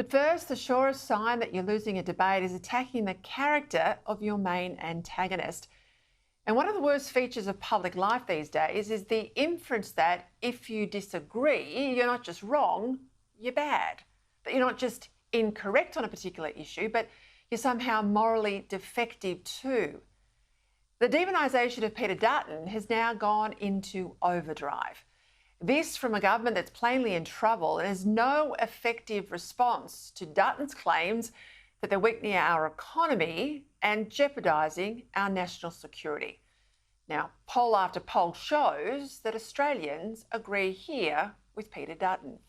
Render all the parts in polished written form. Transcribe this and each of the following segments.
But first, the surest sign that you're losing a debate is attacking the character of your main antagonist. And one of the worst features of public life these days is the inference that if you disagree, you're not just wrong, you're bad. That you're not just incorrect on a particular issue, but you're somehow morally defective too. The demonisation of Peter Dutton has now gone into overdrive. This from a government that's plainly in trouble and has no effective response to Dutton's claims that they're weakening our economy and jeopardising our national security. Now, poll after poll shows that Australians agree here with Peter Dutton.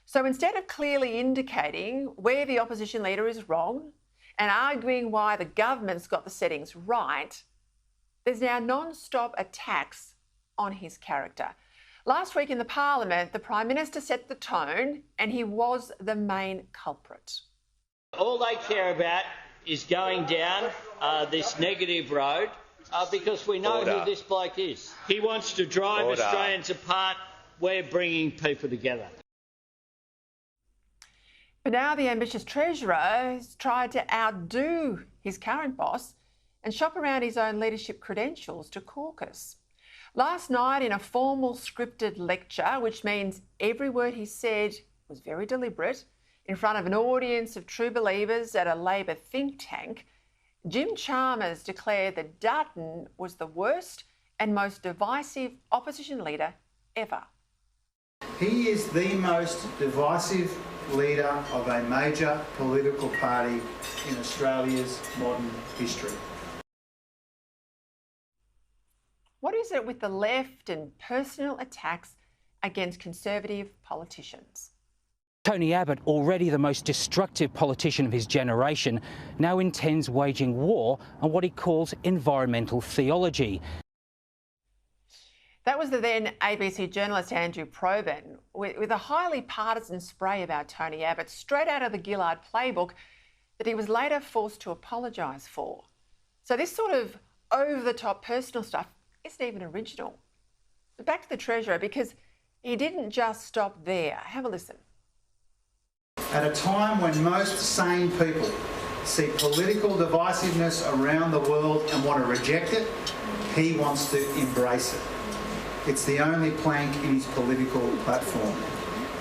So instead of clearly indicating where the opposition leader is wrong and arguing why the government's got the settings right, there's now non-stop attacks on his character. Last week in the Parliament, the Prime Minister set the tone and he was the main culprit. All they care about is going down this negative road because we know who this bloke is. He wants to drive Australians apart. We're bringing people together. But now the ambitious Treasurer has tried to outdo his current boss and shop around his own leadership credentials to caucus. Last night in a formal scripted lecture, which means every word he said was very deliberate, in front of an audience of true believers at a Labor think tank, Jim Chalmers declared that Dutton was the worst and most divisive opposition leader ever. He is the most divisive leader of a major political party in Australia's modern history. What is it with the left and personal attacks against Conservative politicians? Tony Abbott, already the most destructive politician of his generation, now intends waging war on what he calls environmental theology. That was the then ABC journalist Andrew Probyn with a highly partisan spray about Tony Abbott straight out of the Gillard playbook that he was later forced to apologise for. So this sort of over-the-top personal stuff isn't even original. But back to the Treasurer, because he didn't just stop there. Have a listen. At a time when most sane people see political divisiveness around the world and want to reject it, he wants to embrace it. It's the only plank in his political platform.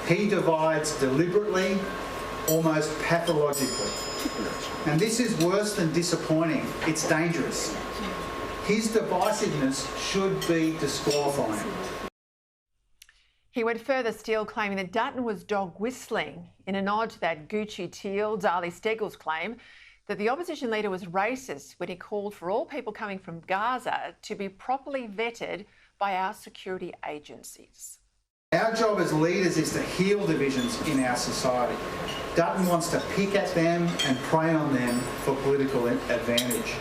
He divides deliberately, almost pathologically. And this is worse than disappointing. It's dangerous. His divisiveness should be disqualifying. He went further still, claiming that Dutton was dog whistling in a nod to that Gucci Teal, Dali Steggles claim that the opposition leader was racist when he called for all people coming from Gaza to be properly vetted by our security agencies. Our job as leaders is to heal divisions in our society. Dutton wants to pick at them and prey on them for political advantage.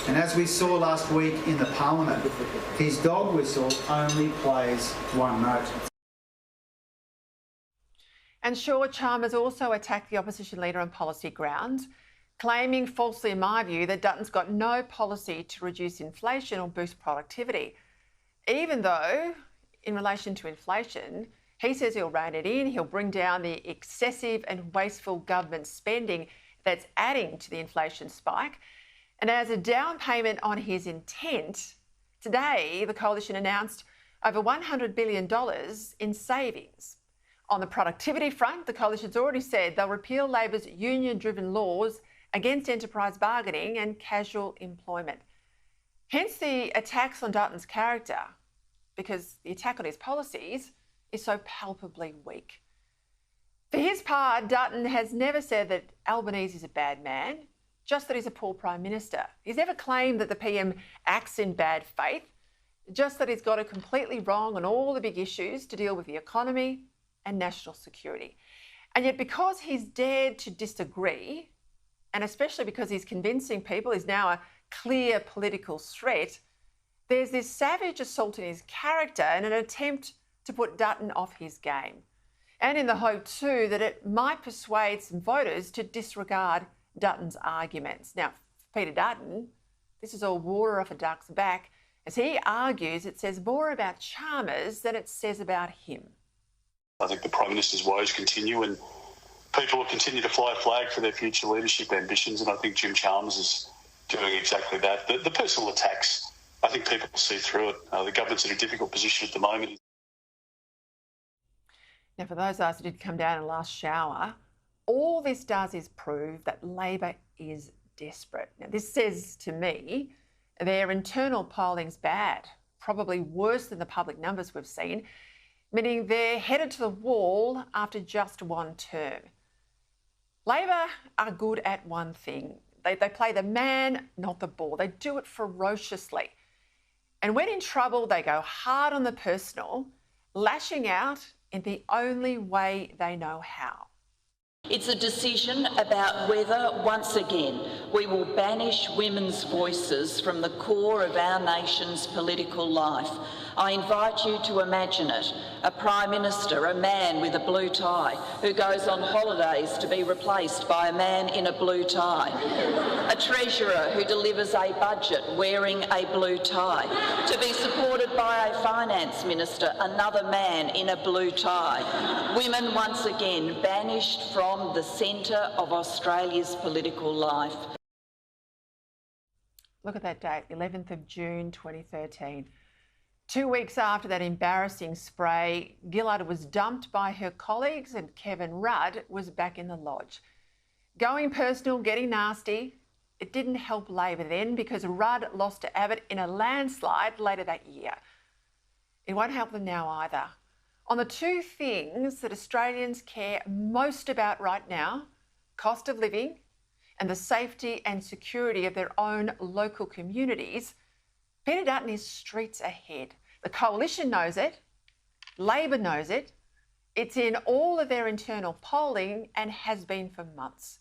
And as we saw last week in the Parliament, his dog whistle only plays one note. And sure, Chalmers also attacked the opposition leader on policy grounds, claiming falsely in my view that Dutton's got no policy to reduce inflation or boost productivity. Even though, in relation to inflation, he says he'll rein it in, he'll bring down the excessive and wasteful government spending that's adding to the inflation spike. And as a down payment on his intent, today the coalition announced over $100 billion in savings. On the productivity front, the coalition's already said they'll repeal Labor's union-driven laws against enterprise bargaining and casual employment. Hence the attacks on Dutton's character, because the attack on his policies is so palpably weak. For his part, Dutton has never said that Albanese is a bad man, just that he's a poor Prime Minister. He's never claimed that the PM acts in bad faith, just that he's got it completely wrong on all the big issues to deal with the economy and national security. And yet because he's dared to disagree, and especially because he's convincing people he's now a clear political threat, there's this savage assault in his character and an attempt to put Dutton off his game. And in the hope too that it might persuade some voters to disregard Dutton's arguments. Now, for Peter Dutton, this is all water off a duck's back. As he argues, it says more about Chalmers than it says about him. I think the Prime Minister's woes continue, and people will continue to fly a flag for their future leadership ambitions, and I think Jim Chalmers is doing exactly that. The personal attacks, I think people see through it. The government's in a difficult position at the moment. Now, for those of us who did come down in the last shower, all this does is prove that Labor is desperate. Now, this says to me their internal polling's bad, probably worse than the public numbers we've seen, meaning they're headed to the wall after just one term. Labor are good at one thing. They play the man, not the ball. They do it ferociously. And when in trouble, they go hard on the personal, lashing out in the only way they know how. It's a decision about whether, once again, we will banish women's voices from the core of our nation's political life. I invite you to imagine it. A Prime Minister, a man with a blue tie, who goes on holidays to be replaced by a man in a blue tie. A Treasurer who delivers a budget wearing a blue tie. To be supported by a Finance Minister, another man in a blue tie. Women once again banished from the centre of Australia's political life. Look at that date, 11th of June 2013. 2 weeks after that embarrassing spray, Gillard was dumped by her colleagues and Kevin Rudd was back in the lodge. Going personal, getting nasty, it didn't help Labor then because Rudd lost to Abbott in a landslide later that year. It won't help them now either. On the two things that Australians care most about right now, cost of living and the safety and security of their own local communities, Peter Dutton is streets ahead. The Coalition knows it, Labor knows it, it's in all of their internal polling and has been for months.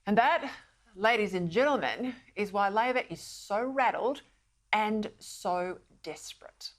And that, ladies and gentlemen, is why Labor is so rattled and so desperate.